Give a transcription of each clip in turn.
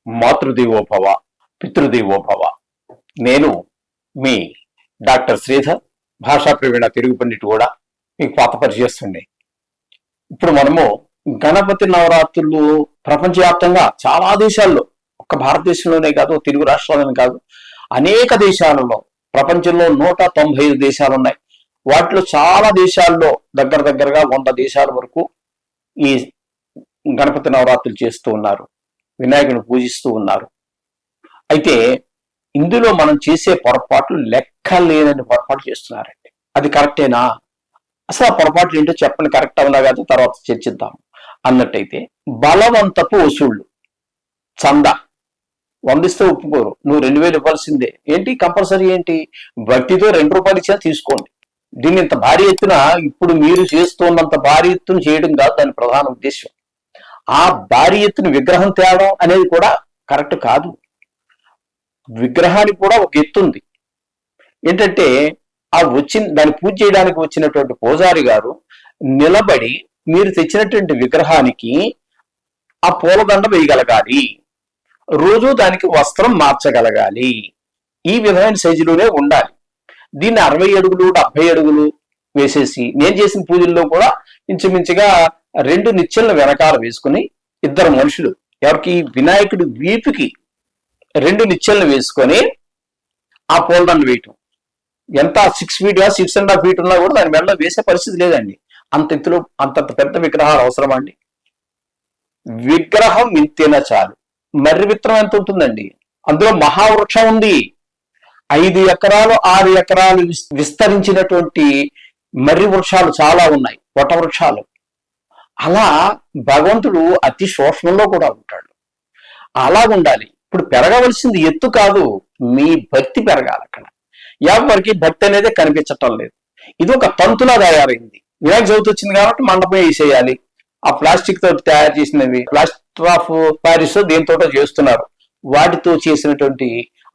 మాతృదేవోభవ పితృదేవోభవ. నేను మీ డాక్టర్ శ్రీధర్, భాషా ప్రవీణ తెలుగు పండిట్ కూడా మీకు పాత పరిచయిస్తుండే. ఇప్పుడు మనము గణపతి నవరాత్రులు ప్రపంచవ్యాప్తంగా చాలా దేశాల్లో, ఒక్క భారతదేశంలోనే కాదు, తెలుగు రాష్ట్రాలను కాదు, అనేక దేశాలలో, ప్రపంచంలో 195 దేశాలు ఉన్నాయి. వాటిలో చాలా దేశాల్లో దగ్గరగా 100 దేశాల వరకు ఈ గణపతి నవరాత్రులు చేస్తూ ఉన్నారు, వినాయకుని పూజిస్తూ ఉన్నారు. అయితే ఇందులో మనం చేసే పొరపాట్లు లెక్కలేనని పొరపాటు చేస్తున్నారండి. అది కరెక్టేనా? అసలు ఆ పొరపాట్లు ఏంటో చెప్పండి. కరెక్ట్ అవునా కాదు తర్వాత చర్చిద్దాం అన్నట్టయితే, బలవంతపు వసూళ్లు, చందా 100 ఇస్తే ఒప్పుకోరు, నువ్వు 2000 ఇవ్వాల్సిందే. ఏంటి కంపల్సరీ? ఏంటి భక్తితో 2 రూపాయలు ఇచ్చినా తీసుకోండి. దీన్ని ఇంత భారీ ఎత్తున, ఇప్పుడు మీరు చేస్తున్నంత భారీ ఎత్తున చేయడం కాదు దాని ప్రధాన ఉద్దేశం. ఆ భారీ ఎత్తున విగ్రహం తేవడం అనేది కూడా కరెక్ట్ కాదు. విగ్రహానికి కూడా ఒక ఎత్తు ఉంది. ఏంటంటే దాన్ని పూజ చేయడానికి వచ్చినటువంటి పూజారి గారు నిలబడి మీరు తెచ్చినటువంటి విగ్రహానికి ఆ పూలదండ వేయగలగాలి, రోజు దానికి వస్త్రం మార్చగలగాలి, ఈ విధమైన సైజులోనే ఉండాలి. దీన్ని 60 అడుగులు 70 అడుగులు వేసేసి, నేను చేసిన పూజల్లో కూడా ఇంచుమించుగా 2 నిచ్చెలను వెనకాల వేసుకుని, 2 మనుషులు, ఎవరికి వినాయకుడి వీపుకి 2 నిచ్చెలను వేసుకొని ఆ పూలదండ వేయటం. ఎంత 6 feet 6.5 feet ఉన్నా కూడా దాని మెడలో వేసే పరిస్థితి లేదండి. అంత ఎత్తులో అంతంత పెద్ద విగ్రహాలు అవసరమా అండి? విగ్రహం ఇంతేనా చాలు. మర్రి విత్తనం ఎంత ఉంటుందండి? అందులో మహావృక్షం ఉంది. 5 ఎకరాలు 6 ఎకరాలు విస్తరించినటువంటి మర్రి వృక్షాలు చాలా ఉన్నాయి, వట వృక్షాలు. అలా భగవంతుడు అతి సూక్ష్మంలో కూడా ఉంటాడు. అలా ఉండాలి. ఇప్పుడు పెరగవలసింది ఎత్తు కాదు, మీ భక్తి పెరగాలి. అక్కడ ఎవరికి భక్తి అనేది కనిపించటం లేదు. ఇది ఒక తంతులా తయారైంది. వినాయక చవితి వచ్చింది కాబట్టి మండపం వేసేయాలి. ఆ ప్లాస్టిక్ తోటి తయారు చేసినవి, ప్లాస్టర్ ఆఫ్ ప్యారిస్ దేంతో చేస్తున్నారు, వాటితో చేసినటువంటి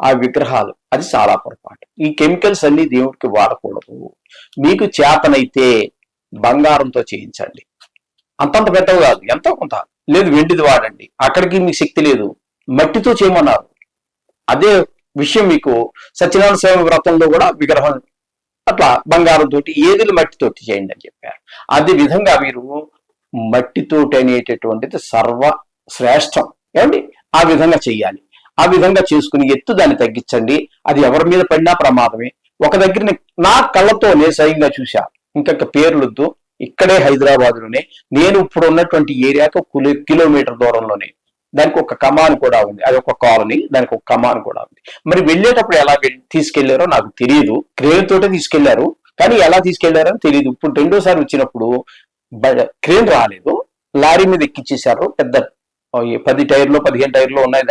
ఆ విగ్రహాలు, అది చాలా పొరపాటు. ఈ కెమికల్స్ అన్ని దేవుడికి వాడకూడదు. మీకు చేతనైతే బంగారంతో చేయించండి, అంతంత పెద్దవి కాదు, ఎంతో కొంత. లేదు వెండిది వాడండి, అక్కడికి మీకు శక్తి లేదు, మట్టితో చేయమన్నారు. అదే విషయం మీకు సత్యనారాయణ స్వామి వ్రతంలో కూడా విగ్రహం అట్లా బంగారంతో, ఏది మట్టితోటి చేయండి అని చెప్పారు. అదే విధంగా మీరు మట్టితోటి అనేటటువంటిది సర్వ శ్రేష్టం. ఏమండి? ఆ విధంగా చెయ్యాలి. ఆ విధంగా చేసుకుని ఎత్తు దాన్ని తగ్గించండి. అది ఎవరి మీద పడినా ప్రమాదమే. ఒక దగ్గర నా కళ్ళతో నేను స్వయంగా చూశా, ఇంకొక పేర్లొద్దు, ఇక్కడే హైదరాబాద్లోనే, నేను ఇప్పుడు ఉన్నటువంటి ఏరియాకు కిలోమీటర్ దూరంలోనే దానికి ఒక కమాన్ కూడా ఉంది. అది ఒక కాలనీ, దానికి ఒక కమాన్ కూడా ఉంది. మరి వెళ్ళేటప్పుడు ఎలా తీసుకెళ్లారో నాకు తెలియదు. క్రేన్ తోటే తీసుకెళ్లారు, కానీ ఎలా తీసుకెళ్లారో తెలియదు. ఇప్పుడు 2వ సారి వచ్చినప్పుడు క్రేన్ రాలేదు, లారీ మీద ఎక్కిచ్చేశారు. పెద్ద 10 టైర్లు 15 టైర్లు ఉన్నాయి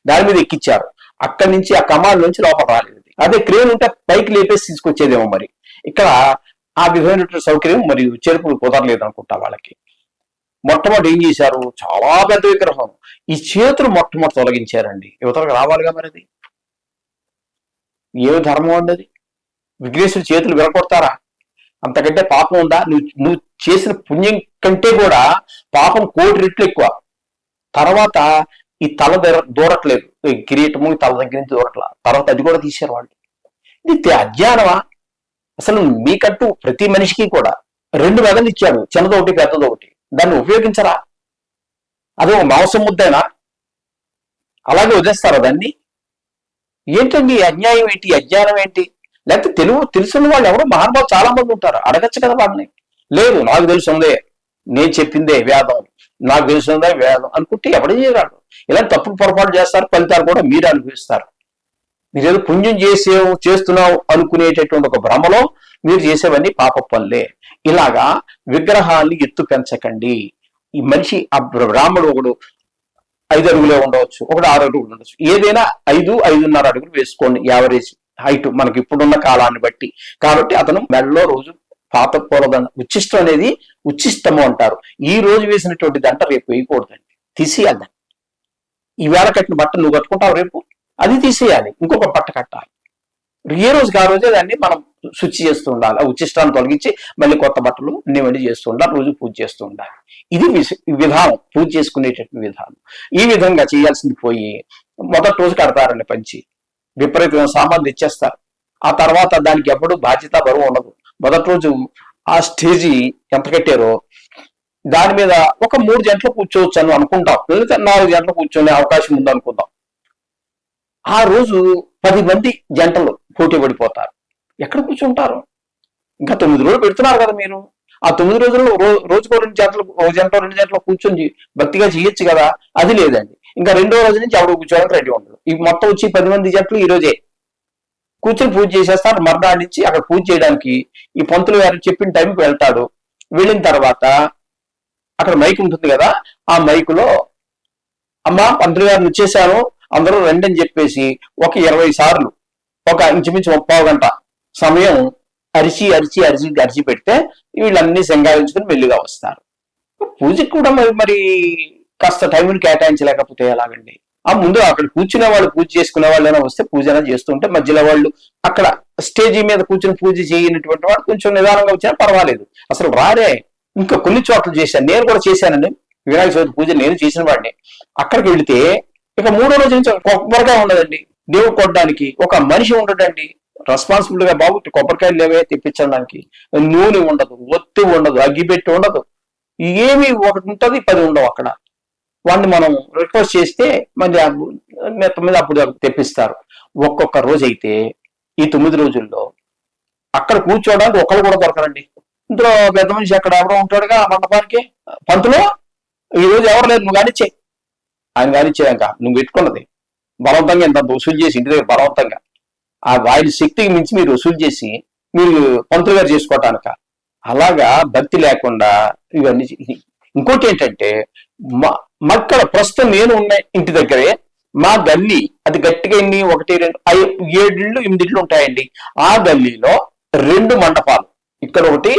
దాని మీద ఎక్కిచ్చారు. అక్కడి నుంచి ఆ కమాన్ నుంచి లోపల రాలేదు. అదే క్రేన్ ఉంటే పైకి లేపేసి తీసుకొచ్చేదేమో. మరి ఇక్కడ ఆ విధమైనటువంటి సౌకర్యం మరియు చేర్పులు కుదరలేదు అనుకుంటా వాళ్ళకి. మొట్టమొదటి ఏం చేశారు? చాలా పెద్ద విగ్రహం, ఈ చేతులు మొట్టమొదటి తొలగించారండి. యువతలకు రావాలిగా మరి. అది ఏమి ధర్మం అండి? అది విఘ్నేశ్వరుడు చేతులు విరగొడతారా? అంతకంటే పాపం ఉందా? నువ్వు చేసిన పుణ్యం కంటే కూడా పాపం 1,000 రెట్లు ఎక్కువ. తర్వాత ఈ తల దూరట్లేదు, ఈ కిరీటము ఈ తల దగ్గర నుంచి దూరట్లా. తర్వాత అది కూడా తీశారు వాళ్ళు. ఇది అజ్ఞానమా? అసలు మీకంటూ ప్రతి మనిషికి కూడా 2 మెదళ్ళు ఇచ్చాడు, చిన్నదొకటి పెద్దదొకటి. దాన్ని ఉపయోగించరా? అదే మాంసం ముద్దైనా అలాగే వదిలేస్తారా దాన్ని? ఏంటండి అన్యాయం ఏంటి, అజ్ఞానం ఏంటి? లేకపోతే తెలుసున్న వాళ్ళు ఎవరో మహానుభావులు చాలా మంది ఉంటారు, అడగచ్చు కదా వాళ్ళని. లేదు నాకు తెలుసుందే, నేను చెప్పిందే వేదం, నాకు తెలుసుందే వేదం అనుకుంటే ఎవడే చేయరాడు. ఇలాంటి తప్పుడు పొరపాటు చేస్తారు, ఫలితాలు కూడా మీరు అనుభవిస్తారు. మీరేదో పుణ్యం చేస్తున్నావు అనుకునేటటువంటి ఒక భ్రమలో మీరు చేసేవన్నీ పాప పనులే. ఇలాగా విగ్రహాన్ని ఎత్తు పెంచకండి. ఈ మనిషి ఆ బ్రాహ్మణుడు ఒకడు 5 అడుగులే ఉండవచ్చు, ఒకడు 6 అడుగులు ఉండొచ్చు. ఏదైనా 5-5.5 అడుగులు వేసుకోండి, యావరేజ్ హైట్ మనకి ఇప్పుడున్న కాలాన్ని బట్టి. కాబట్టి అతను మెడలో రోజు పాత పూలదండ, ఉచ్చిష్టం అనేది ఉచ్చిష్టము అంటారు. ఈ రోజు వేసినటువంటి దంట రేపు వేయకూడదండి, తీసేయాలి. ఈవేళ కట్టిన బట్ట నువ్వు కట్టుకుంటావు, రేపు అది తీసేయాలి, ఇంకొక బట్ట కట్టాలి. ఏ రోజుకి ఆ రోజే దాన్ని మనం శుచి చేస్తూ ఉండాలి. ఆ ఉచ్చిష్టాన్ని తొలగించి మళ్ళీ కొత్త బట్టలు నివండి చేస్తూ ఉండాలి. రోజు పూజ చేస్తూ ఉండాలి. ఇది విధానం, పూజ చేసుకునేటటువంటి విధానం. ఈ విధంగా చేయాల్సింది పోయి మొదటి రోజు కడతారండి పంచి, విపరీతమైన సామాన్లు ఇచ్చేస్తారు. ఆ తర్వాత దానికి ఎప్పుడు బాధ్యత బరువు ఉండదు. మొదటి రోజు ఆ స్టేజీ ఎంత కట్టారో దాని మీద ఒక 3 గంటలు కూర్చోవచ్చు అని అనుకుంటాం, లేదా 4 గంటలు కూర్చొనే అవకాశం ఉంది అనుకుందాం. ఆ రోజు 10 మంది జంటలు పోటీ పడిపోతారు. ఎక్కడ కూర్చుంటారు? ఇంకా 9 రోజులు పెడుతున్నారు కదా మీరు. ఆ 9 రోజుల్లో రోజుకో 2 గంటలు, 1 గంట 2 గంటలు కూర్చొని భక్తిగా చేయొచ్చు కదా. అది లేదండి. ఇంకా రెండో రోజు నుంచి ఎవరు కూర్చోవడానికి రెడీ ఉండదు. ఈ మొత్తం వచ్చి 10 మంది జంటలు ఈ రోజే కూర్చొని పూజ చేసేస్తారు. మర్నాడు నుంచి అక్కడ పూజ చేయడానికి ఈ పంతులు గారు చెప్పిన టైంకి వెళ్తాడు. వెళ్ళిన తర్వాత అక్కడ మైక్ ఉంటుంది కదా, ఆ మైకులో అమ్మ పంతులు గారిని వచ్చేసాను అందరూ రండి అని చెప్పేసి ఒక 20 సార్లు ఒక ఇంచుమించు 30 గంట సమయం అరిచి అరిచి అరిచి అరిచి పెడితే వీళ్ళన్నీ సింగారించుకుని మెల్లిగా వస్తారు. పూజకి కూడా మరి కాస్త టైంని కేటాయించలేకపోతే ఎలాగండి? ఆ ముందు అక్కడ కూర్చునే వాళ్ళు, పూజ చేసుకునే వాళ్ళైనా వస్తే పూజ చేస్తుంటే మధ్యలో వాళ్ళు అక్కడ స్టేజీ మీద కూర్చుని పూజ చేయనటువంటి వాడు కొంచెం నిదానంగా వచ్చినా పర్వాలేదు. అసలు రారే. ఇంకా కొన్ని చోట్ల చేశాను, నేను కూడా చేశానండి వినాయక చవితి పూజ, నేను చేసిన వాడిని. అక్కడికి వెళితే ఇక 3వ రోజు నుంచి కొబ్బరికాయ ఉండదండి. దేవుడు కొట్టడానికి ఒక మనిషి ఉండడండి రెస్పాన్సిబుల్ గా. బాబు కొబ్బరికాయలు లేవే తెప్పించడానికి, నూనె ఉండదు, ఒత్తి ఉండదు, అగ్గిపెట్టి ఉండదు, ఏమి ఒకటి ఉంటుంది 10 ఉండవు అక్కడ. వాడిని మనం రిక్వెస్ట్ చేస్తే మళ్ళీ మెత్త మీద అప్పుడు తెప్పిస్తారు. ఒక్కొక్క రోజు అయితే ఈ 9 రోజుల్లో అక్కడ కూర్చోవడానికి ఒకరు కూడా దొరకరండి. ఇందులో పెద్ద మనిషి అక్కడ ఎవరో ఉంటాడుగా ఆ మండపానికి, పంతులు ఈ రోజు ఎవరు లేదు, నువ్వు కానిచ్చే. ఆయన కానిచ్చేదాక నువ్వు పెట్టుకున్నది బలవంతంగా ఎంత వసూలు చేసి ఇంటి దగ్గర బలవంతంగా ఆ వారి శక్తికి మించి మీరు వసూలు చేసి మీరు పంతులు గారు చేసుకోవటానిక. అలాగా భక్తి లేకుండా ఇవన్నీ. ఇంకోటి ఏంటంటే మక్కడ ప్రస్తుతం నేను ఉన్న ఇంటి దగ్గరే మా గల్లీ, అది గట్టిగా 1, 2, 7 ఇళ్ళు 8 ఇళ్ళు ఉంటాయండి. ఆ గల్లీలో 2 మండపాలు, ఇక్కడ ఒకటి,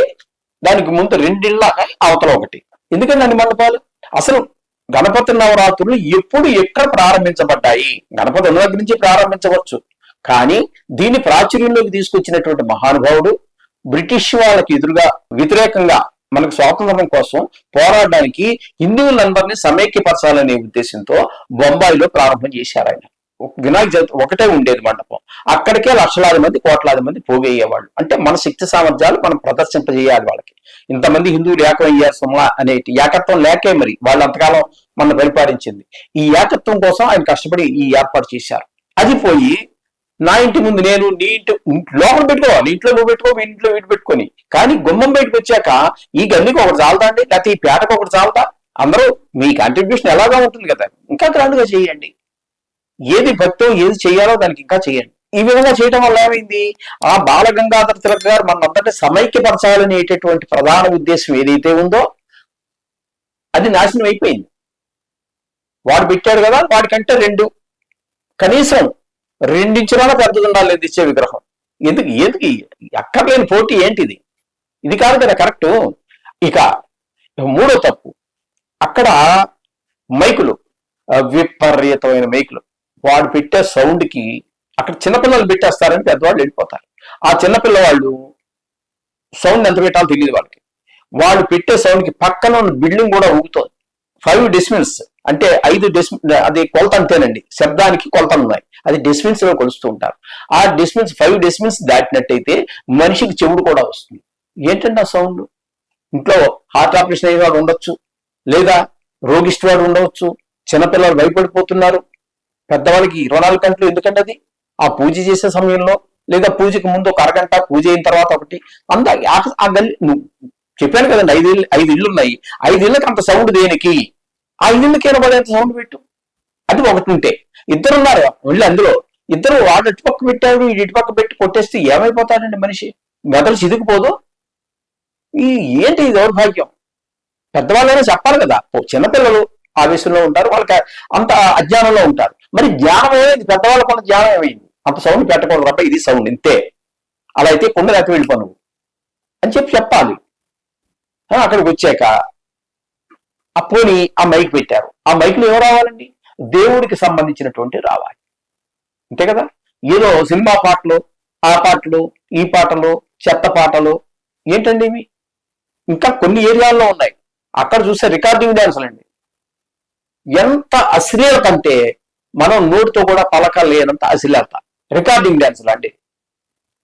దానికి ముందు 2 ఇళ్ళ అవతల ఒకటి. ఎందుకంటే మండపాలు అసలు గణపతి నవరాత్రులు ఎప్పుడు ఎక్కడ ప్రారంభించబడ్డాయి? గణపతి ఉన్న దగ్గర నుంచి ప్రారంభించవచ్చు, కానీ దీన్ని ప్రాచుర్యంలోకి తీసుకొచ్చినటువంటి మహానుభావుడు బ్రిటిష్ వాళ్ళకి ఎదురుగా వ్యతిరేకంగా మనకు స్వాతంత్రం కోసం పోరాడడానికి హిందువులందరినీ సమైక్యపరచాలనే ఉద్దేశంతో బొంబాయిలో ప్రారంభం చేశారు ఆయన. వినాయక చవితి ఒకటే ఉండేది మండపం, అక్కడికే లక్షలాది మంది, కోట్లాది మంది పోగయ్యేవాళ్ళు. అంటే మన శక్తి సామర్థ్యాలు మనం ప్రదర్శింపజేయాలి వాళ్ళకి. ఇంతమంది హిందువులు ఏకమయ్యారు సుమా అనేటి ఏకత్వం లేకే మరి వాళ్ళు అంతకాలం మన పరిపాలించింది. ఈ ఏకత్వం కోసం ఆయన కష్టపడి ఈ ఏర్పాటు చేశారు. అది పోయి నా ఇంటి ముందు నేను, నీ ఇంటి లోపల పెట్టుకో, నీ ఇంట్లో నువ్వు పెట్టుకో, మీ ఇంట్లో వీటి పెట్టుకొని, కానీ గుమ్మం బయటకు వచ్చాక ఈ గల్లీకి ఒకటి చాలదా అండి, లేకపోతే ఈ పేటకు ఒకటి చాలదా? అందరూ మీ కాంట్రిబ్యూషన్ ఎలాగా ఉంటుంది కదా, ఇంకా గ్రాండ్గా చేయండి. ఏది భక్తో ఏది చేయాలో దానికి ఇంకా చేయండి. ఈ విధంగా చేయడం వల్ల ఏమైంది? ఆ బాలగంగాధర తిలక్ గారు మనందరినీ సమైక్యపరచాలనేటటువంటి ప్రధాన ఉద్దేశం ఏదైతే ఉందో అది నాశనం అయిపోయింది. వాడు పెట్టాడు కదా, వాడికంటే 2 కనీసం 2 ఇంచులైనా పెద్దది ఉండాలి ఇచ్చే విగ్రహం. ఎందుకు ఎందుకు అక్కర్లేని పోటీ ఏంటిది? ఇది కాదు కదా కరెక్ట్. ఇక 3వ తప్పు, అక్కడ మైకులు, విపరీతమైన మైకులు. వాడు పెట్టే సౌండ్కి అక్కడ చిన్నపిల్లలు పెట్టేస్తారని పెద్దవాళ్ళు వెళ్ళిపోతారు. ఆ చిన్నపిల్లవాళ్ళు సౌండ్ ఎంత పెట్టాలో తెలియదు వాళ్ళకి. వాళ్ళు పెట్టే సౌండ్కి పక్కన ఉన్న బిల్డింగ్ కూడా ఊగుతుంది. 5 డెసిమిల్స్ అంటే 5 డెసిమిల్, అది కొలత అంతేనండి, శబ్దానికి కొలతలు ఉన్నాయి, అది డెసిమిల్స్ లో కొలుస్తూ ఉంటారు. ఆ డెసిమిల్స్ 5 డెసిమిల్స్ దాటినట్టయితే మనిషికి చెవుడు కూడా వస్తుంది. ఏంటంటే ఆ సౌండ్. ఇంట్లో హార్ట్ ఆపరేషన్ అయ్యే వాడు ఉండొచ్చు, లేదా రోగిష్టి వాడు ఉండవచ్చు, చిన్నపిల్లలు భయపడిపోతున్నారు, పెద్దవాళ్ళకి 24 గంటలు ఎందుకంటే అది ఆ పూజ చేసే సమయంలో, లేదా పూజకి ముందు ఒక అరగంట, పూజ అయిన తర్వాత ఒకటి. ఆ గల్లి చెప్పాను కదండి, 5 ఇళ్ళు ఉన్నాయి, 5 ఇళ్ళకి అంత సౌండ్ దేనికి? ఆ 5 ఇళ్ళకి పడేంత సౌండ్ పెట్టు. అది ఒకటి ఉంటే, 2 ఉన్నారు వెళ్ళి అందులో, 2 వాడు ఇటుపక్క పెట్టాడు, ఇటుపక్క పెట్టి కొట్టేస్తే ఏమైపోతాడండి మనిషి? మెదలు చిదిగిపోదు. ఏంటి ఈ దౌర్భాగ్యం? పెద్దవాళ్ళైనా చెప్పాలి కదా. చిన్నపిల్లలు ఆవేశంలో ఉంటారు, వాళ్ళకి అంత అజ్ఞానంలో ఉంటారు. మరి జ్ఞానం ఏమైంది? పెద్దవాళ్ళకు ఉన్న జ్ఞానం ఏమైంది? అంత సౌండ్ పెట్టకూడదు రబ్బ, ఇది సౌండ్ ఇంతే, అలా అయితే కొండ లేక వెళ్ళిపోను అని చెప్పాలి. అక్కడికి వచ్చాక అప్పుని ఆ మైక్ పెట్టారు. ఆ మైక్లో ఎవరు రావాలండి? దేవుడికి సంబంధించినటువంటి రావాలి, అంతే కదా. ఏదో సినిమా పాటలు ఆ పాటలు, ఈ పాటలు, చెత్త పాటలు ఏంటండి ఇవి? ఇంకా కొన్ని ఏరియాల్లో ఉన్నాయి. అక్కడ చూస్తే రికార్డింగ్ డాన్సులు అండి. ఎంత అశ్లీలత అంటే మనం నోటితో కూడా పలకలేనంత అశ్లీలత. రికార్డింగ్ డాన్సులు అండి.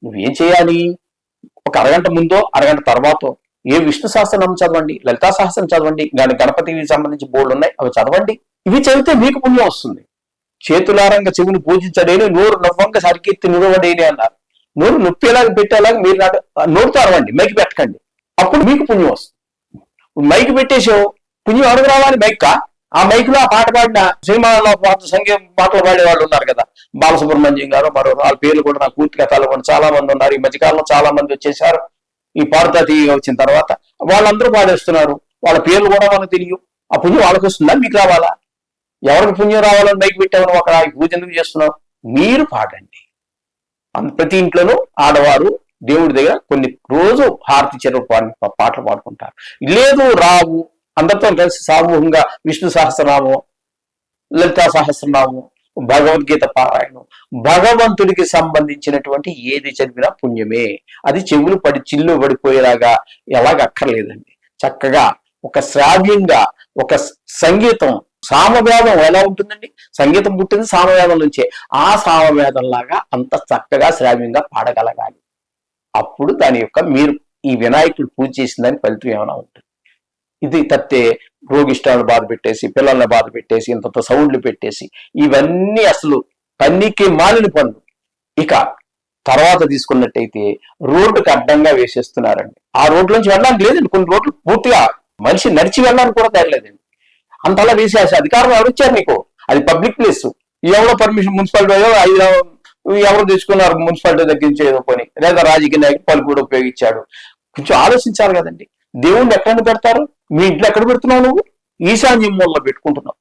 నువ్వేం చేయాలి? ఒక అరగంట ముందో అరగంట తర్వాతో ఏ విష్ణు సహస్రనామం చదవండి, లలితా సహస్రం చదవండి, దాని గణపతికి సంబంధించి బోర్డు ఉన్నాయి, అవి చదవండి. ఇవి చదివితే మీకు పుణ్యం వస్తుంది. చేతులారంగా చెవుని పూజించడేని, నోరు నవ్వంగా సరికెత్తి నిలవడేని అన్నారు. నోరు నొప్పేలాగా పెట్టేలాగా మీరు నోరుతో అరవండి, మైకి పెట్టకండి. అప్పుడు మీకు పుణ్యం వస్తుంది. మైకి పెట్టేసావు, పుణ్యం అడుగు రావాలి. మైకా ఆ మైక్ లో ఆ పాట పాడిన సినిమాలో సంగీత పాటలు పాడే వాళ్ళు ఉన్నారు కదా, బాలసుబ్రహ్మణ్యం గారు, మరో వాళ్ళ పేర్లు కూడా నాకు పూర్తిగా తలకొని చాలా మంది ఉన్నారు. ఈ మధ్యకాలంలో చాలా మంది వచ్చేసారు. ఈ పాడుతా తీయగా వచ్చిన తర్వాత వాళ్ళందరూ పాడేస్తున్నారు. వాళ్ళ పేర్లు కూడా మనకు తెలియదు. ఆ పుణ్యం వాళ్ళకి వస్తుందా, మీకు రావాలా? ఎవరికి పుణ్యం రావాలని మైక్ పెట్టామని ఒక పూజ ఎందుకు చేస్తున్నావు? మీరు పాడండి. ప్రతి ఇంట్లోనూ ఆడవారు దేవుడి దగ్గర కొన్ని రోజు హారతి చెరువు పాటలు పాడుకుంటారు. లేదు రావు, అందరితో కలిసి సమూహంగా విష్ణు సహస్రనామం, లలితా సహస్రనామం, భగవద్గీత పారాయణం, భగవంతుడికి సంబంధించినటువంటి ఏది చదివినా పుణ్యమే. అది చెవులు పడి చిల్లు పడిపోయేలాగా ఎలాగ అక్కర్లేదండి. చక్కగా ఒక శ్రావ్యంగా ఒక సంగీతం, సామవేదం ఎలా ఉంటుందండి? సంగీతం పుట్టింది సామవేదం నుంచే. ఆ సామవేదం లాగా అంత చక్కగా శ్రావ్యంగా పాడగలగాలి. అప్పుడు దాని యొక్క మీరు ఈ వినాయకుడు పూజ చేసిన దాని ఫలితం ఏమైనా ఉంటుంది. ఇది తప్పితే రోగిష్టాలను బాధ పెట్టేసి, పిల్లల్ని బాధ పెట్టేసి, ఇంత సౌండ్లు పెట్టేసి, ఇవన్నీ అసలు పనికి మాలిన పనులు. ఇక తర్వాత తీసుకున్నట్టయితే రోడ్డుకు అడ్డంగా వేసేస్తున్నారండి. ఆ రోడ్లోంచి వెళ్ళడానికి లేదండి. కొన్ని రోడ్లు పూర్తిగా మనిషి నడిచి వెళ్ళడానికి కూడా తేలేదండి. అంతలా వేసేసి అధికారం ఎవరు ఇచ్చారు నీకు? అది పబ్లిక్ ప్లేస్. ఎవరో పర్మిషన్ మున్సిపాలిటీ ఎవరు తెచ్చుకున్నారు మున్సిపాలిటీ దగ్గర నుంచి ఏదో పని, లేదా రాజకీయ నాయకుడు పలు కూడా ఉపయోగించాడు. కొంచెం ఆలోచించాలి కదండి. దేవుణ్ణి ఎక్కడ పెడతారు? మీ ఇంట్లో ఎక్కడ పెడుతున్నావు? నువ్వు ఈశాన్యం మూలలో పెట్టుకుంటున్నావు.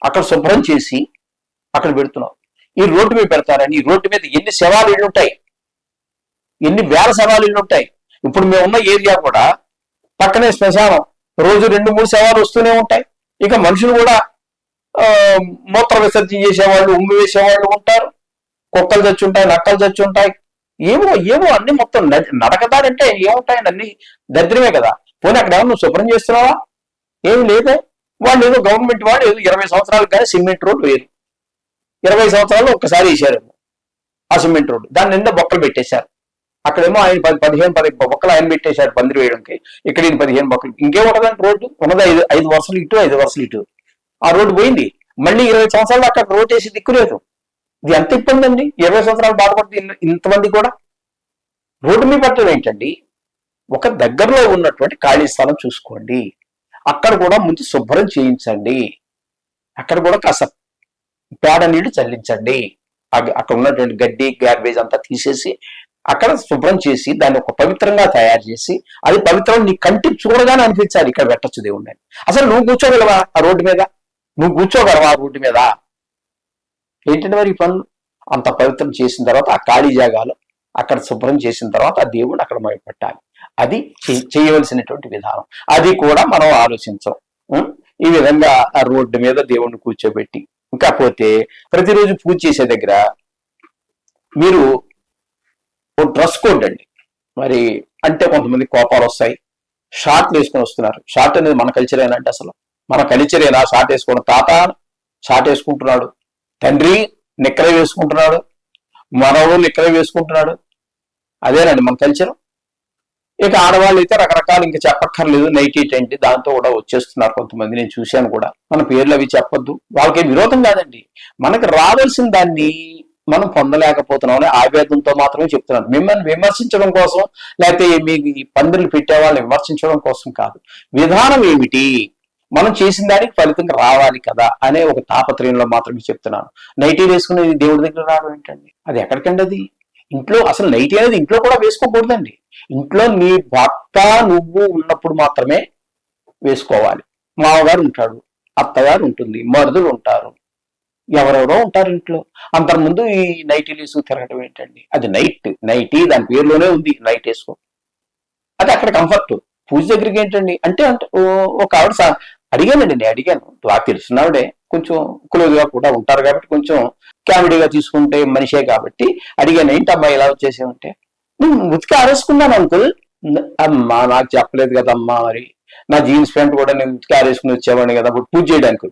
అక్కడ శుభ్రం చేసి అక్కడ పెడుతున్నావు. ఈ రోడ్డు మీద పెడతారని ఈ రోడ్డు మీద ఎన్ని శవాలు ఇళ్ళు ఉంటాయి, ఎన్ని వేల శవాలు ఇళ్ళు ఉంటాయి. ఇప్పుడు మేము ఉన్న ఏరియా కూడా పక్కనే శ్మశానం, రోజు 2-3 శవాలు వస్తూనే ఉంటాయి. ఇక మనుషులు కూడా మూత్ర విసర్జన చేసేవాళ్ళు, ఉమ్మి వేసేవాళ్ళు ఉంటారు. కుక్కలు చచ్చి ఉంటాయి, నక్కలు చచ్చి ఉంటాయి. ఏమో అన్ని మొత్తం నడకదారంటే ఏముంటాయండి? అన్ని దరిద్రమే కదా. పోనీ అక్కడ ఏమన్నా నువ్వు శుభ్రం చేస్తున్నావా? ఏమి లేదే. వాళ్ళు ఏదో గవర్నమెంట్ వాడు ఏదో 20 సంవత్సరాలు కానీ సిమెంట్ రోడ్డు వేరు, 20 సంవత్సరాలు ఒక్కసారి వేసారు ఆ సిమెంట్ రోడ్డు. దాని నిండా బొక్కలు పెట్టేశారు. అక్కడేమో ఆయన 15 బొక్కలు ఆయన పెట్టేశారు పందిరి వేయడానికి. ఇక్కడ 15 బొక్కలు. ఇంకేముంటదంటే రోడ్డు ఉన్నది 5 వరుసలు ఇటు, 5 వరుసలు ఇటు. ఆ రోడ్డు పోయింది. మళ్ళీ 20 సంవత్సరాలు అక్కడ రోడ్ వేసి దిక్కులేదు. ఇది ఎంత ఇబ్బంది అండి. 20 సంవత్సరాలు బాధపడుతుంది ఇంతమంది కూడా. రోడ్డు మీద పట్టడం ఏంటండి? ఒక దగ్గరలో ఉన్నటువంటి ఖాళీ స్థలం చూసుకోండి. అక్కడ కూడా ముందు శుభ్రం చేయించండి. అక్కడ కూడా కాస్త పేడ నీళ్లు చల్లించండి. అక్కడ ఉన్నటువంటి గడ్డి గార్బేజ్ అంతా తీసేసి అక్కడ శుభ్రం చేసి దాన్ని ఒక పవిత్రంగా తయారు చేసి, అది పవిత్రం నీ కంటికి చూడగానే అనిపించాలి ఇక్కడ పెట్టచ్చు దేవుణ్ణి. అసలు నువ్వు కూర్చోగలవా ఆ రోడ్డు మీద? నువ్వు కూర్చోగలవా ఆ రోడ్డు మీద? ఏంటంటే మరి ఈ పనులు అంత పవిత్రం చేసిన తర్వాత ఆ ఖాళీ జాగాలో అక్కడ శుభ్రం చేసిన తర్వాత ఆ దేవుడు అక్కడ మొదలు పెట్టాలి. అది చేయవలసినటువంటి విధానం. అది కూడా మనం ఆలోచించాం. ఈ విధంగా ఆ రోడ్డు మీద దేవుణ్ణి కూర్చోబెట్టి, ఇంకాపోతే ప్రతిరోజు పూజ చేసే దగ్గర మీరు ఓ డ్రెస్ కోడ్ అండి. మరి అంటే కొంతమంది కోపాలు వస్తాయి, షార్ట్లు వేసుకొని వస్తున్నారు. షార్ట్ అనేది మన కల్చర్ ఏనంటే అసలు మన కల్చర్ ఏనా? షార్ట్ వేసుకోవడం. తాత షార్ట్ వేసుకుంటున్నాడు, తండ్రి నిక్కర వేసుకుంటున్నాడు, మనవడు నిక్కర వేసుకుంటున్నాడు. అదేనండి మన కల్చర్. ఇక ఆడవాళ్ళు అయితే రకరకాలు ఇంకా చెప్పక్కర్లేదు. నైట్ ఏంటి దాంతో కూడా వచ్చేస్తున్నారు కొంతమంది, నేను చూశాను కూడా. మన పేర్లు అవి చెప్పొద్దు, వాళ్ళకి విరోధం కాదండి. మనకు రావాల్సిన దాన్ని మనం పొందలేకపోతున్నాం అనే ఆవేదంతో మాత్రమే చెప్తున్నాను. మిమ్మల్ని విమర్శించడం కోసం, లేకపోతే మీకు ఈ పందిర్లు పెట్టే వాళ్ళని విమర్శించడం కోసం కాదు. విధానం ఏమిటి, మనం చేసిన దానికి ఫలితంగా రావాలి కదా అనే ఒక తాపత్రయంలో మాత్రమే చెప్తున్నాను. నైటీ వేసుకుని దేవుడి దగ్గర రావడం ఏంటండి? అది ఎక్కడికండి? అది ఇంట్లో అసలు నైటీ అనేది ఇంట్లో కూడా వేసుకోకూడదండి. ఇంట్లో నీ భర్త నువ్వు ఉన్నప్పుడు మాత్రమే వేసుకోవాలి. మామగారు ఉంటాడు, అత్తగారు ఉంటుంది, మరుదులు ఉంటారు, ఎవరెవరో ఉంటారు ఇంట్లో. అంతకుముందు ఈ నైటీలు వేసుకు తిరగటం ఏంటండి? అది నైటీ దాని పేరులోనే ఉంది, నైట్ వేసుకో. అది అక్కడ కంఫర్ట్. పూజ దగ్గరికి ఏంటండి అంటే ఒక ఆవిడ అడిగానండి, నేను అడిగాను, నాకు తెలుసున్నావిడే కొంచెం క్లోజ్గా కూడా ఉంటారు కాబట్టి కొంచెం కామెడీగా తీసుకుంటే మనిషే కాబట్టి అడిగాను, ఏంటమ్మా ఇలా వచ్చేసేమంటే, నేను ఉతికి ఆరేసుకున్నాను అంకుల్. అమ్మా నాకు చెప్పలేదు కదమ్మా, మరి నా జీన్స్ ప్యాంట్ కూడా నేను ఉతికి ఆరేసుకుని వచ్చేవాడిని కదా అప్పుడు పూజ చేయడానికి.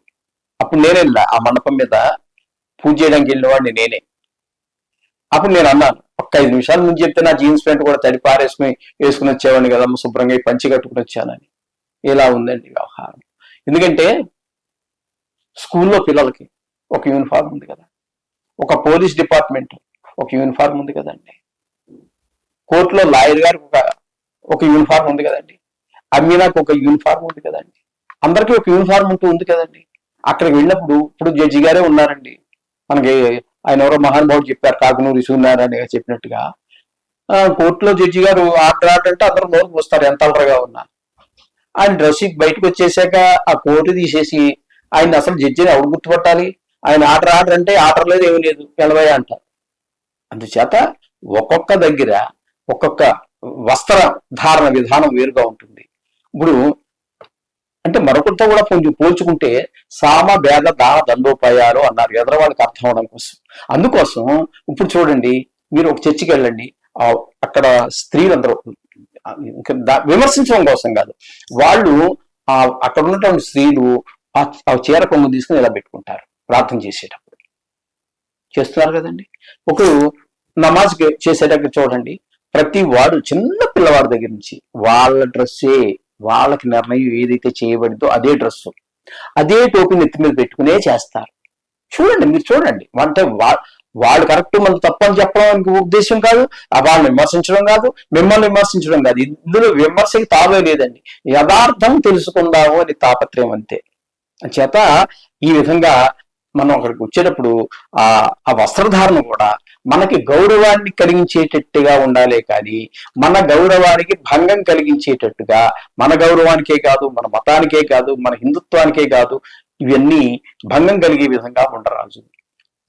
అప్పుడు నేనే ఆ మండపం మీద పూజ చేయడానికి వెళ్ళినవాడిని నేనే. అప్పుడు నేను అన్నాను, ఒక్క 5 నిమిషాల ముందు చెప్తే నా జీన్స్ ప్యాంట్ కూడా తడి వేసుకుని వచ్చేవాడిని కదమ్మా, శుభ్రంగా పంచి కట్టుకుని వచ్చానని. ఇలా ఉందండి వ్యవహారం. ఎందుకంటే స్కూల్లో పిల్లలకి ఒక యూనిఫామ్ ఉంది కదా, ఒక పోలీస్ డిపార్ట్మెంట్ ఒక యూనిఫామ్ ఉంది కదండి, కోర్టులో లాయర్ గారికి ఒక యూనిఫామ్ ఉంది కదండి, అమ్మీనాకు ఒక యూనిఫామ్ ఉంది కదండి, అందరికీ ఒక యూనిఫామ్ ఉంది కదండి. అక్కడికి వెళ్ళినప్పుడు ఇప్పుడు జడ్జి గారే ఉన్నారండి, మనకి ఆయన ఎవరో మహానుభావుడు చెప్పారు, కాకునూరి సూర్యనారాయణ గారు చెప్పినట్టుగా, కోర్టులో జడ్జి గారు ఆర్డర్ అంటే అందరూ నోరు పోస్తారు ఎంత అలరగా ఉన్నా. ఆయన డ్రెస్ బయటకు వచ్చేసాక ఆ కోర్టు తీసేసి ఆయన అసలు జడ్జిని ఎవరు గుర్తుపట్టాలి? ఆయన ఆర్డర్ అంటే ఆర్డర్ లేదు, ఏమీ లేదు, ఎలవయ్య అంటారు. అందుచేత ఒక్కొక్క దగ్గర ఒక్కొక్క వస్త్ర ధారణ విధానం వేరుగా ఉంటుంది. ఇప్పుడు అంటే మరొకరితో కూడా కొంచెం పోల్చుకుంటే సామ భేద దాన దండోపాయాలు అన్నారు, ఎదరవాళ్ళకి అర్థం అవడం కోసం. అందుకోసం ఇప్పుడు చూడండి, మీరు ఒక చర్చికి వెళ్ళండి, అక్కడ స్త్రీలందరూ విమర్శించడం కోసం కాదు, వాళ్ళు అక్కడ ఉన్నటువంటి స్త్రీలు ఆ చీర కొంగు తీసుకుని ఇలా పెట్టుకుంటారు ప్రార్థన చేసేటప్పుడు. చేస్తున్నారు కదండి. ఒకరు నమాజ్ చేసేటప్పుడు చూడండి, ప్రతి వాడు చిన్న పిల్లవాడి దగ్గర నుంచి వాళ్ళ డ్రెస్సే, వాళ్ళకి నిర్ణయం ఏదైతే చేయబడిందో అదే డ్రెస్సు, అదే టోపీ నెత్తి మీద పెట్టుకునే చేస్తారు. చూడండి, మీరు చూడండి. అంటే వాళ్ళు కరెక్ట్, మనం తప్పని చెప్పడం ఉద్దేశం కాదు, వాళ్ళని విమర్శించడం కాదు, మిమ్మల్ని విమర్శించడం కాదు. ఇందులో విమర్శకి తావే లేదండి, యథార్థం తెలుసుకుందాము అని తాపత్రయం అంతే. చేత ఈ విధంగా మనం అక్కడికి వచ్చేటప్పుడు ఆ వస్త్రధారణ కూడా మనకి గౌరవాన్ని కలిగించేటట్టుగా ఉండాలే కానీ మన గౌరవానికి భంగం కలిగించేటట్టుగా, మన గౌరవానికే కాదు, మన మతానికే కాదు, మన హిందుత్వానికే కాదు, ఇవన్నీ భంగం కలిగే విధంగా ఉండరాజు.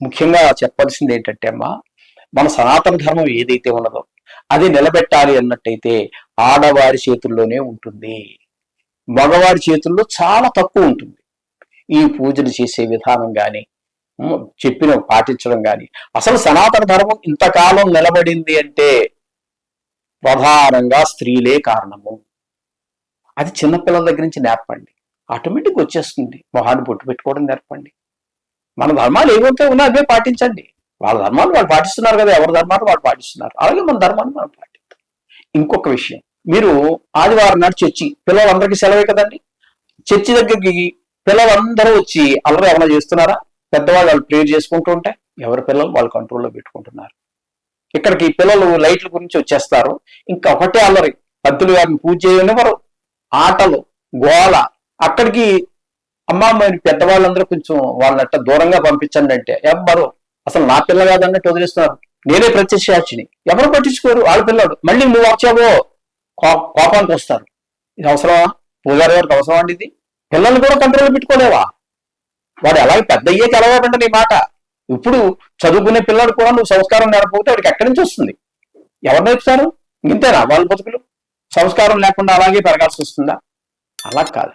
ముఖ్యంగా చెప్పాల్సింది ఏంటంటే అమ్మా, మన సనాతన ధర్మం ఏదైతే ఉన్నదో అది నిలబెట్టాలి అన్నట్టయితే ఆడవారి చేతుల్లోనే ఉంటుంది, మగవారి చేతుల్లో చాలా తక్కువ ఉంటుంది. ఈ పూజలు చేసే విధానం కానీ, చెప్పిన పాటించడం కానీ, అసలు సనాతన ధర్మం ఇంతకాలం నిలబడింది అంటే ప్రధానంగా స్త్రీలే కారణము. అది చిన్నపిల్లల దగ్గర నుంచి నేర్పండి, ఆటోమేటిక్ వచ్చేస్తుంది. మొహాన్ని బొట్టు పెట్టుకోవడం నేర్పండి. మన ధర్మాలు ఏవైతే ఉన్నా అవే పాటించండి. వాళ్ళ ధర్మాలు వాళ్ళు పాటిస్తున్నారు కదా, ఎవరి ధర్మాలు వాళ్ళు పాటిస్తున్నారు, అలాగే మన ధర్మాన్ని మనం పాటిస్తాం. ఇంకొక విషయం, మీరు ఆదివారం నాడు చర్చి, పిల్లలందరికీ సెలవే కదండి, చర్చి దగ్గరికి పిల్లలందరూ వచ్చి అల్లరి ఏమైనా చేస్తున్నారా? పెద్దవాళ్ళు వాళ్ళు ప్రేయర్ చేసుకుంటూ ఉంటే ఎవరి పిల్లలు వాళ్ళు కంట్రోల్లో పెట్టుకుంటున్నారు. ఇక్కడికి పిల్లలు లైట్ల గురించి వచ్చేస్తారు, ఇంకా ఒకటే అల్లరి, పంతులు గారిని పూజ చేయనివ్వరు, ఆటలు, గోళ. అక్కడికి అమ్మా మరి పెద్దవాళ్ళందరూ కొంచెం వాళ్ళనట్ట దూరంగా పంపించండి అంటే ఎవ్వరు, అసలు నా పిల్ల కాదన్నట్టు వదిలేస్తున్నారు. నేనే ప్రత్యక్ష సాక్షిని, ఎవరు పట్టించుకోరు. వాళ్ళ పిల్లాడు మళ్ళీ నువ్వు వచ్చావో కోపానికి వస్తారు. ఇది అవసరమా? పూజారి గారికి అవసరం అండి ఇది? పిల్లల్ని కూడా కంట్రోల్ పెట్టుకోలేవా? వాడు ఎలాగ పెద్ద అయ్యేకి అలవాటు నీ మాట. ఇప్పుడు చదువుకునే పిల్లలు కూడా నువ్వు సంస్కారం నేర్పకపోతే వాడికి ఎక్కడి నుంచి వస్తుంది? ఎవరు నేర్పుతారు? ఇంతేనా వాళ్ళ బతుకులు? సంస్కారం లేకుండా అలాగే పెరగాల్సి వస్తుందా? అలా కాదు,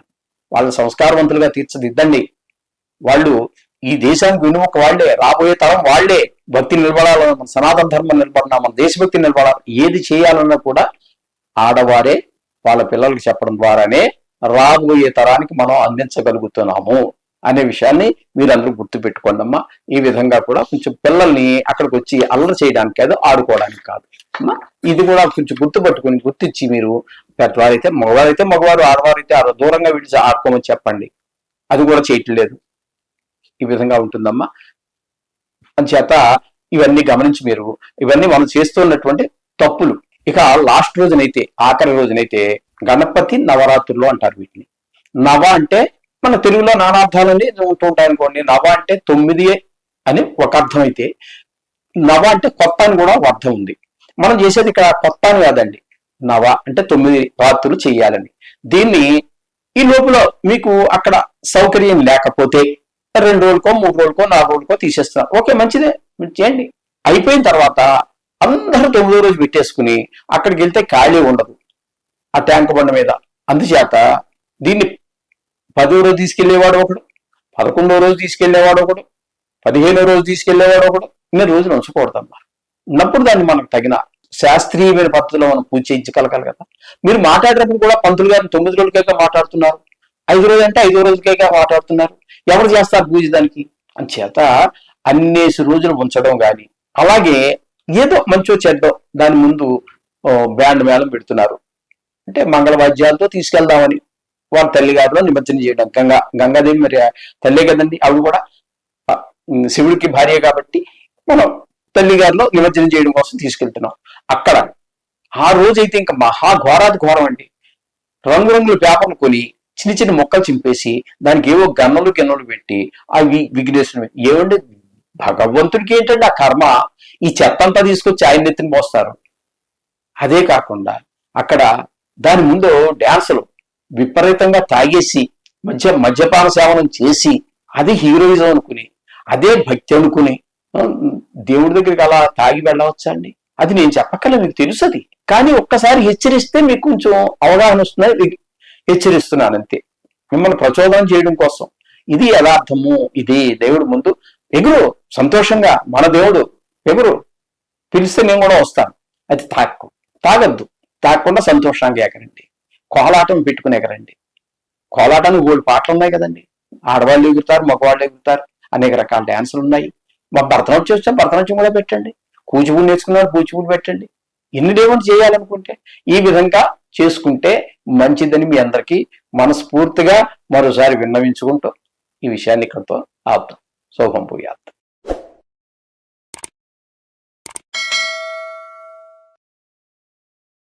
వాళ్ళు సంస్కారవంతులుగా తీర్చిదిద్దండి. వాళ్ళు ఈ దేశానికి వినుముక వాళ్లే, రాబోయే తరం వాళ్లే. భక్తి నిలబడాలన్నా, మన సనాతన ధర్మం నిలబడినా, మన దేశభక్తి నిలబడాలి, ఏది చేయాలన్నా కూడా ఆడవారే వాళ్ళ పిల్లలకి చెప్పడం ద్వారానే రాబోయే తరానికి మనం అందించగలుగుతున్నాము అనే విషయాన్ని మీరందరూ గుర్తు పెట్టుకోండి అమ్మా. ఈ విధంగా కూడా కొంచెం పిల్లల్ని అక్కడికి వచ్చి అల్లరి చేయడానికి కాదు, ఆడుకోవడానికి కాదు అమ్మా. ఇది కూడా కొంచెం గుర్తుపట్టుకుని గుర్తించి మీరు పెద్దవారైతే మగవారు, ఆడవారైతే దూరంగా విడిచి ఆడుకోమని చెప్పండి. అది కూడా చేయట్లేదు. ఈ విధంగా ఉంటుందమ్మా. అంచేత ఇవన్నీ గమనించి మీరు, ఇవన్నీ మనం చేస్తున్నటువంటి తప్పులు. ఇక లాస్ట్ రోజునైతే, ఆఖరి రోజునైతే గణపతి నవరాత్రులు అంటారు వీటిని. నవ అంటే మన తెలుగులో నానార్థాలని ఉంటూ ఉంటాయనుకోండి. నవ అంటే 9 అని ఒక అర్థం అయితే, నవ అంటే కొత్త అని కూడా ఒక అర్థం ఉంది. మనం చేసేది ఇక్కడ కొత్త అని కాదండి, నవ అంటే 9 రాత్రులు చెయ్యాలని. దీన్ని ఈ లోపల మీకు అక్కడ సౌకర్యం లేకపోతే 2 రోజులకో 3 రోజులకో 4 రోజులకో తీసేస్తున్నారు. ఓకే, మంచిదే, చేయండి. అయిపోయిన తర్వాత అందరూ 9వ రోజు పెట్టేసుకుని అక్కడికి వెళ్తే ఖాళీ ఉండదు ఆ ట్యాంక్ బండ మీద. అందుచేత దీన్ని 10వ రోజు తీసుకెళ్లేవాడు ఒకడు, 11వ రోజు తీసుకెళ్లేవాడు ఒకడు, 15వ రోజు తీసుకెళ్లేవాడు ఒకడు, ఇన్ని రోజులు ఉంచకూడదమ్మా. ఉన్నప్పుడు దాన్ని మనకు తగిన శాస్త్రీయమైన పద్ధతిలో మనం పూజ చేయించగలగాలి కదా. మీరు మాట్లాడేటప్పుడు కూడా పంతులు గారిని 9 రోజులకైనా మాట్లాడుతున్నారు, 5 రోజులు అంటే 5వ రోజుకైనా మాట్లాడుతున్నారు. ఎవరు చేస్తారు పూజ దానికి? అంచేత అన్నేసి రోజులు ఉంచడం కానీ, అలాగే ఏదో మంచో చెడ్డో దాని ముందు బ్యాండ్ మేళం పెడుతున్నారు అంటే మంగళవాద్యాలతో తీసుకెళ్దామని వాళ్ళ తల్లిగారిలో నిమజ్జనం చేయడం. గంగాదేవి మరి తల్లే కదండి, ఆవిడ కూడా శివుడికి భార్య కాబట్టి మనం తల్లిగారిలో నిమజ్జనం చేయడం కోసం తీసుకెళ్తున్నాం. అక్కడ ఆ రోజైతే ఇంకా మహాఘోరాది ఘోరం అండి. రంగురంగుల పేపర్లు కొని చిన్న చిన్న మొక్కలు చింపేసి దానికి ఏవో గిన్నెలు పెట్టి అవి విఘ్నేశ్వరం. ఏమండి భగవంతుడికి ఏంటండి ఆ కర్మ? ఈ చెత్త అంతా తీసుకొచ్చి ఆయన నెత్తిని పోస్తారు. అదే కాకుండా అక్కడ దాని ముందు డ్యాన్సులు విపరీతంగా తాగేసి మద్యపాన సేవనం చేసి అది హీరోయిజం అనుకుని, అదే భక్తి అనుకుని దేవుడి దగ్గరికి అలా తాగి వెళ్ళవచ్చా అండి? అది నేను చెప్పక్కలే, మీకు తెలుసు అది. కానీ ఒక్కసారి హెచ్చరిస్తే మీకు కొంచెం అవగాహన వస్తుందని హెచ్చరిస్తున్నాను అంతే, మిమ్మల్ని ప్రచోదనం చేయడం కోసం. ఇది యథార్థము. ఇది దేవుడి ముందు ఎగురు సంతోషంగా, మన దేవుడు ఎగురు, పిలిస్తే నేను కూడా వస్తాను. అది తాగద్దు. తాగకుండా సంతోషంగా ఎగరండి. కోలాటం పెట్టుకుని ఎగరండి. కోలాటానికి 3 పాటలు ఉన్నాయి కదండి. ఆడవాళ్ళు ఎగురుతారు, మగవాళ్ళు ఎగురుతారు, అనేక రకాల డ్యాన్సులు ఉన్నాయి. మా భరతనాట్యం వచ్చా భరతనాట్యం కూడా పెట్టండి. కూచిపూడి నేర్చుకున్నారు, కూచిపూడి పెట్టండి. ఎన్ని దేవుడు చేయాలనుకుంటే ఈ విధంగా చేసుకుంటే మంచిదని మీ అందరికీ మనస్ఫూర్తిగా మరోసారి విన్నవించుకుంటూ ఈ విషయాన్ని ఇక్కడితో ఆపుతాం. శోభం పూయాలి.